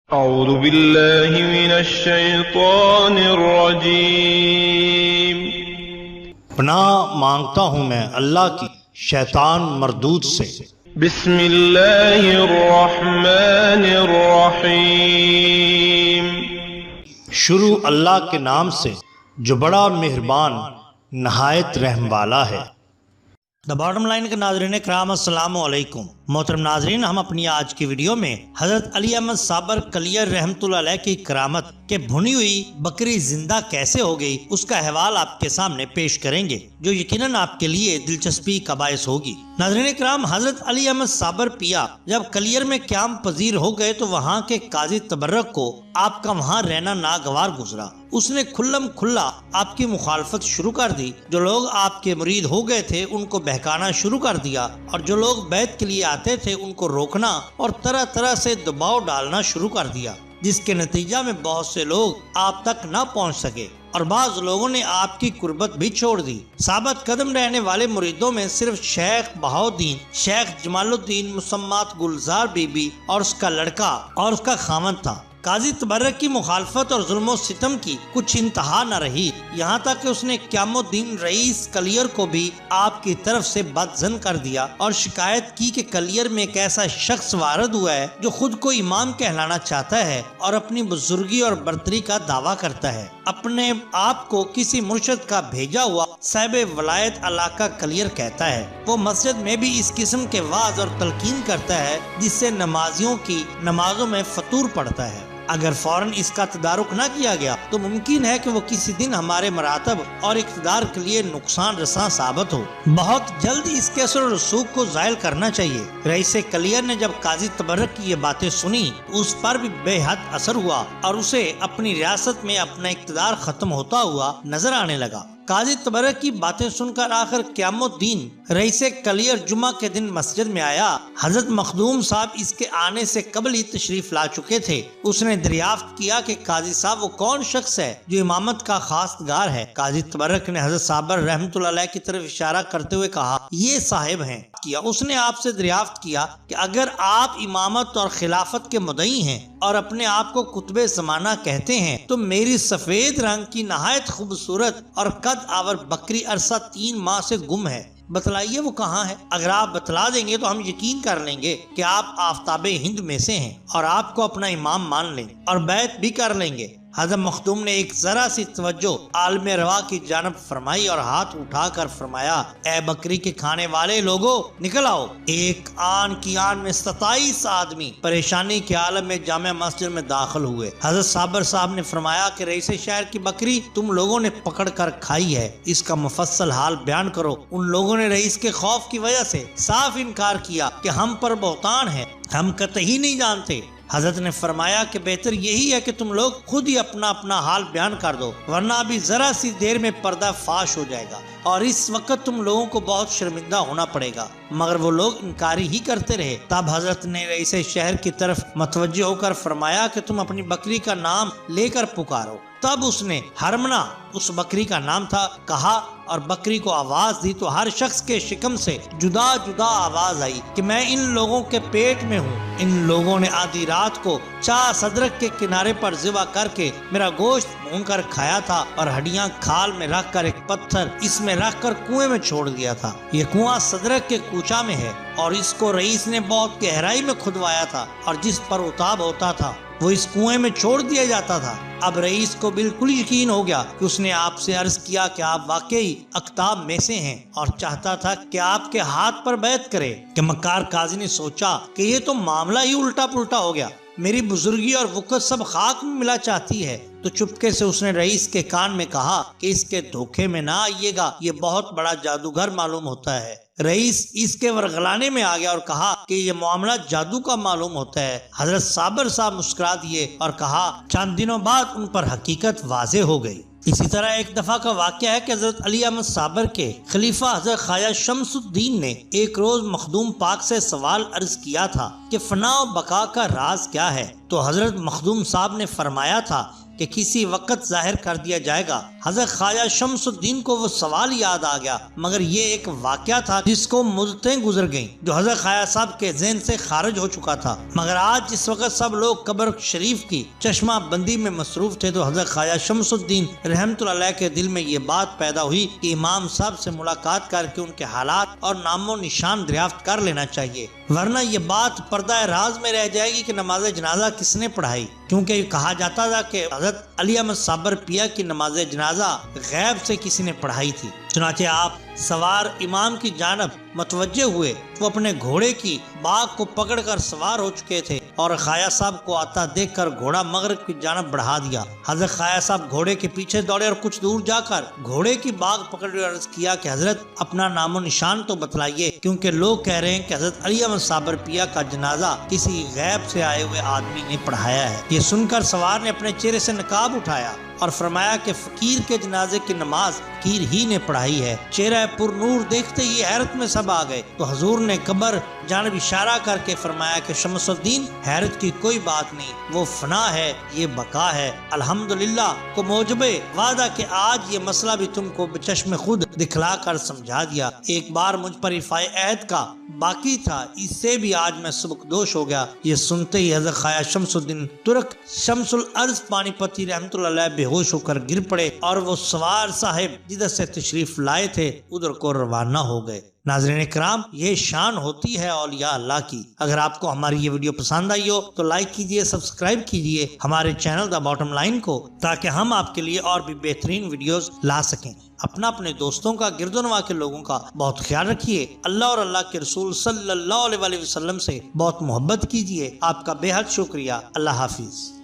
اعوذ باللہ من الشیطان الرجیم۔ پناہ مانگتا ہوں میں اللہ کی شیطان مردود سے۔ بسم اللہ الرحمن الرحیم۔ شروع اللہ کے نام سے جو بڑا مہربان نہایت رحم والا ہے۔ دا باٹم لائن کے ناظرین کرام السلام علیکم۔ محترم ناظرین، ہم اپنی آج کی ویڈیو میں حضرت علی احمد صابر کلیر رحمۃ اللہ علیہ کی کرامت کہ بھنی ہوئی بکری زندہ کیسے ہو گئی اس کا حوال آپ کے سامنے پیش کریں گے، جو یقیناً آپ کے لیے دلچسپی کا باعث ہوگی۔ ناظرین کرام، حضرت علی احمد صابر پیا جب کلیر میں قیام پذیر ہو گئے تو وہاں کے قاضی تبرک کو آپ کا وہاں رہنا ناگوار گزرا۔ اس نے کھلم کھلا آپ کی مخالفت شروع کر دی۔ جو لوگ آپ کے مرید ہو گئے تھے ان کو بہکانا شروع کر دیا، اور جو لوگ بیعت کے لیے آتے تھے ان کو روکنا اور طرح طرح سے دباؤ ڈالنا شروع کر دیا، جس کے نتیجہ میں بہت سے لوگ آپ تک نہ پہنچ سکے اور بعض لوگوں نے آپ کی قربت بھی چھوڑ دی۔ ثابت قدم رہنے والے مریدوں میں صرف شیخ بہاؤالدین، شیخ جمال الدین مسمات گلزار بی بی اور اس کا لڑکا اور اس کا خاوند تھا۔ قاضی تبرک کی مخالفت اور ظلم و ستم کی کچھ انتہا نہ رہی، یہاں تک کہ اس نے قیام الدین رئیس کلیر کو بھی آپ کی طرف سے بدظن کر دیا اور شکایت کی کہ کلیر میں ایک ایسا شخص وارد ہوا ہے جو خود کو امام کہلانا چاہتا ہے اور اپنی بزرگی اور برتری کا دعویٰ کرتا ہے۔ اپنے آپ کو کسی مرشد کا بھیجا ہوا صاحب ولایت علاقہ کلیر کہتا ہے۔ وہ مسجد میں بھی اس قسم کے وعظ اور تلقین کرتا ہے جس سے نمازیوں کی نمازوں میں فطور پڑتا ہے۔ اگر فوراً اس کا تدارک نہ کیا گیا تو ممکن ہے کہ وہ کسی دن ہمارے مراتب اور اقتدار کے لیے نقصان رساں ثابت ہو۔ بہت جلد اس کے اثر و رسوخ کو زائل کرنا چاہیے۔ رئیس کلیر نے جب قاضی تبرک کی یہ باتیں سنی تو اس پر بھی بے حد اثر ہوا اور اسے اپنی ریاست میں اپنا اقتدار ختم ہوتا ہوا نظر آنے لگا۔ قاضی تبرک کی باتیں سن کر آخر قیام الدین رئیس کلیر جمعہ کے دن مسجد میں آیا۔ حضرت مخدوم صاحب اس کے آنے سے قبل ہی تشریف لا چکے تھے۔ اس نے دریافت کیا کہ قاضی صاحب وہ کون شخص ہے جو امامت کا خواستگار ہے۔ قاضی تبرک نے حضرت صابر رحمۃ اللہ علیہ کی طرف اشارہ کرتے ہوئے کہا، یہ صاحب ہیں۔ اس نے آپ سے دریافت کیا کہ اگر آپ امامت اور خلافت کے مدعی ہیں اور اپنے آپ کو قطب زمانہ کہتے ہیں تو میری سفید رنگ کی نہایت خوبصورت اور قد آور بکری عرصہ 3 ماہ سے گم ہے، بتلائیے وہ کہاں ہے؟ اگر آپ بتلا دیں گے تو ہم یقین کر لیں گے کہ آپ آفتاب ہند میں سے ہیں اور آپ کو اپنا امام مان لیں اور بیعت بھی کر لیں گے۔ حضرت مخدوم نے ایک ذرا سی توجہ عالم روا کی جانب فرمائی اور ہاتھ اٹھا کر فرمایا، اے بکری کے کھانے والے لوگوں، نکل آؤ۔ ایک آن کی آن میں 27 آدمی پریشانی کے عالم میں جامع مسجد میں داخل ہوئے۔ حضرت صابر صاحب نے فرمایا کہ رئیس شہر کی بکری تم لوگوں نے پکڑ کر کھائی ہے، اس کا مفصل حال بیان کرو۔ ان لوگوں نے رئیس کے خوف کی وجہ سے صاف انکار کیا کہ ہم پر بہتان ہے، ہم قطعی نہیں جانتے۔ حضرت نے فرمایا کہ بہتر یہی ہے کہ تم لوگ خود ہی اپنا اپنا حال بیان کر دو، ورنہ ابھی ذرا سی دیر میں پردہ فاش ہو جائے گا اور اس وقت تم لوگوں کو بہت شرمندہ ہونا پڑے گا۔ مگر وہ لوگ انکاری ہی کرتے رہے۔ تب حضرت نے رئیس شہر کی طرف متوجہ ہو کر فرمایا کہ تم اپنی بکری کا نام لے کر پکارو۔ تب اس نے ہرمنا، اس بکری کا نام تھا، کہا اور بکری کو آواز دی تو ہر شخص کے شکم سے جدا جدا آواز آئی کہ میں ان لوگوں کے پیٹ میں ہوں۔ ان لوگوں نے آدھی رات کو چاہ صدرک کے کنارے پر ذبح کر کے میرا گوشت بھون کر کھایا تھا اور ہڈیاں کھال میں رکھ کر ایک پتھر اس میں رکھ کر کنویں میں چھوڑ دیا تھا۔ یہ کنواں صدرک کے کوچا میں ہے اور اس کو رئیس نے بہت گہرائی میں کھدوایا تھا اور جس پر اتاب ہوتا تھا وہ اس کنویں میں چھوڑ دیا جاتا تھا۔ اب رئیس کو بالکل یقین ہو گیا کہ اس نے آپ سے عرض کیا کہ آپ واقعی اقطاب میں سے ہیں اور چاہتا تھا کہ آپ کے ہاتھ پر بیعت کرے۔ کہ مکار قاضی نے سوچا کہ یہ تو معاملہ ہی الٹا پلٹا ہو گیا، میری بزرگی اور وقت سب خاک میں ملا چاہتی ہے، تو چپکے سے اس نے رئیس کے کان میں کہا کہ اس کے دھوکے میں نہ آئیے گا، یہ بہت بڑا جادوگر معلوم ہوتا ہے۔ رئیس اس کے ورغلانے میں آ گیا اور کہا کہ یہ معاملہ جادو کا معلوم ہوتا ہے۔ حضرت صابر صاحب مسکرا دیے اور کہا، چند دنوں بعد ان پر حقیقت واضح ہو گئی۔ اسی طرح ایک دفعہ کا واقعہ ہے کہ حضرت علی احمد صابر کے خلیفہ حضرت خواجہ شمس الدین نے ایک روز مخدوم پاک سے سوال عرض کیا تھا کہ فنا و بقا کا راز کیا ہے؟ تو حضرت مخدوم صاحب نے فرمایا تھا کہ کسی وقت ظاہر کر دیا جائے گا۔ حضرت خواجہ شمس الدین کو وہ سوال یاد آ گیا، مگر یہ ایک واقعہ تھا جس کو مدتیں گزر گئیں، جو حضرت خواجہ صاحب کے ذہن سے خارج ہو چکا تھا۔ مگر آج جس وقت سب لوگ قبر شریف کی چشمہ بندی میں مصروف تھے، تو حضرت خواجہ شمس الدین رحمۃ اللہ علیہ کے دل میں یہ بات پیدا ہوئی کہ امام صاحب سے ملاقات کر کے ان کے حالات اور نام و نشان دریافت کر لینا چاہیے، ورنہ یہ بات پردہ راز میں رہ جائے گی کہ نماز جنازہ کس نے پڑھائی، کیونکہ کہا جاتا تھا کہ حضرت علی احمد صابر پیا کی نماز جنازہ غیب سے کسی نے پڑھائی تھی۔ چنانچہ آپ سوار امام کی جانب متوجہ ہوئے، وہ اپنے گھوڑے کی باغ کو پکڑ کر سوار ہو چکے تھے اور خواجہ صاحب کو آتا دیکھ کر گھوڑا مغرب کی جانب بڑھا دیا۔ حضرت خواجہ صاحب گھوڑے کے پیچھے دوڑے اور کچھ دور جا کر گھوڑے کی باغ پکڑ کر عرض کیا کہ حضرت اپنا نام و نشان تو بتلائیے، کیونکہ لوگ کہہ رہے ہیں کہ حضرت علی احمد صابر پیا کا جنازہ کسی غیب سے آئے ہوئے آدمی نے پڑھایا ہے۔ یہ سن کر سوار نے اپنے چہرے سے نقاب اٹھایا اور فرمایا کہ فقیر کے جنازے کی نماز فقیر ہی نے پڑھائی ہے۔ چہرہ پر نور دیکھتے ہی حیرت میں سب آ گئے، تو حضور نے قبر جانب اشارہ کر کے فرمایا کہ شمس الدین، حیرت کی کوئی بات نہیں، وہ فنا ہے، یہ بقا ہے۔ الحمدللہ کو موجب وعدہ کہ آج یہ مسئلہ بھی تم کو بچشم خود دکھلا کر سمجھا دیا۔ ایک بار مجھ پر رفاع عہد کا باقی تھا، اس سے بھی آج میں سبکدوش ہو گیا۔ یہ سنتے ہی حضرت خواجہ شمس الدین ترک شمس الارض پانی پتی رحمۃ اللہ علیہ بے ہوش ہو کر گر پڑے اور وہ سوار صاحب جدھر سے تشریف لائے تھے ادھر کو روانہ ہو گئے۔ ناظرین کرام، یہ شان ہوتی ہے اولیاء اللہ کی۔ اگر آپ کو ہماری یہ ویڈیو پسند آئی ہو تو لائک کیجئے، سبسکرائب کیجئے ہمارے چینل دا باٹم لائن کو، تاکہ ہم آپ کے لیے اور بھی بہترین ویڈیوز لا سکیں۔ اپنے دوستوں کا، گرد و نواح کے لوگوں کا بہت خیال رکھیے۔ اللہ اور اللہ کے رسول صلی اللہ علیہ وسلم سے بہت محبت کیجئے۔ آپ کا بے حد شکریہ۔ اللہ حافظ۔